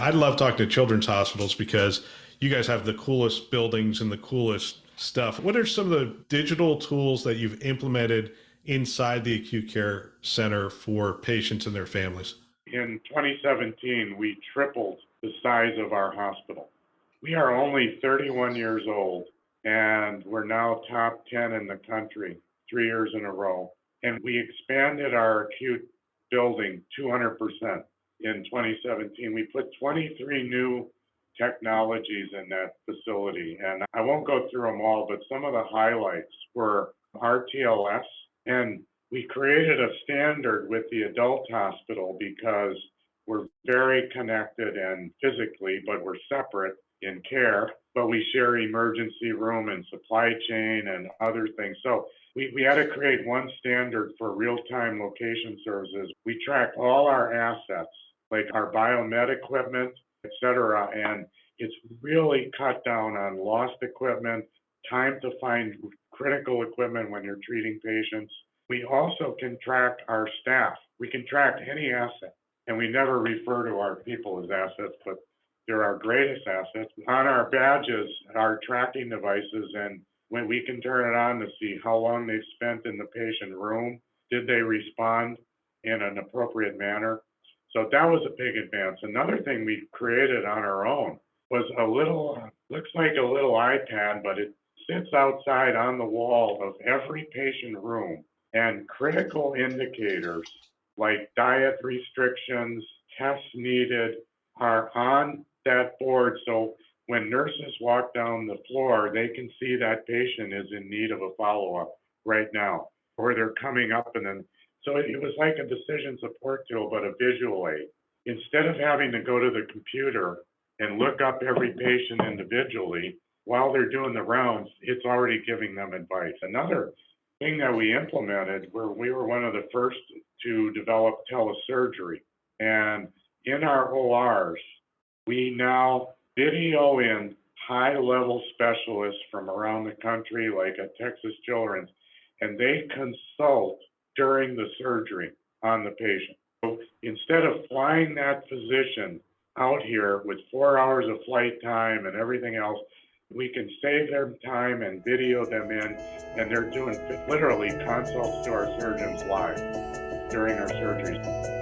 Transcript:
I love talking to children's hospitals because you guys have the coolest buildings and the coolest stuff. What are some of the digital tools that you've implemented inside the acute care center for patients and their families? In 2017, we tripled the size of our hospital. We are only 31 years old, and we're now top 10 in the country 3 years in a row. And we expanded our acute building 200% in 2017. We put 23 new technologies in that facility. And I won't go through them all, but some of the highlights were RTLS. And we created a standard with the adult hospital because we're very connected and physically, but we're separate in care, but we share emergency room and supply chain and other things. So we had to create one standard for real-time location services. We track all our assets, like our biomed equipment, et cetera, and it's really cut down on lost equipment, time to find critical equipment when you're treating patients. We also can track our staff. We can track any asset, and we never refer to our people as assets, but they're our greatest assets. On our badges, our tracking devices, and when we can turn it on to see how long they've spent in the patient room, did they respond in an appropriate manner? So that was a big advance. Another thing we created on our own was a little, looks like a little iPad, but it sits outside on the wall of every patient room, and critical indicators like diet restrictions, tests needed are on that board. So when nurses walk down the floor, they can see that patient is in need of a follow-up right now, or they're coming up and then, so it was like a decision support tool, but a visual aid. Instead of having to go to the computer and look up every patient individually while they're doing the rounds, it's already giving them advice. Another thing that we implemented, where we were one of the first to develop telesurgery. And in our ORs, we now video in high-level specialists from around the country, like at Texas Children's, and they consult during the surgery on the patient. So instead of flying that physician out here with 4 hours of flight time and everything else, we can save their time and video them in, and they're doing literally consults to our surgeons live during our surgeries.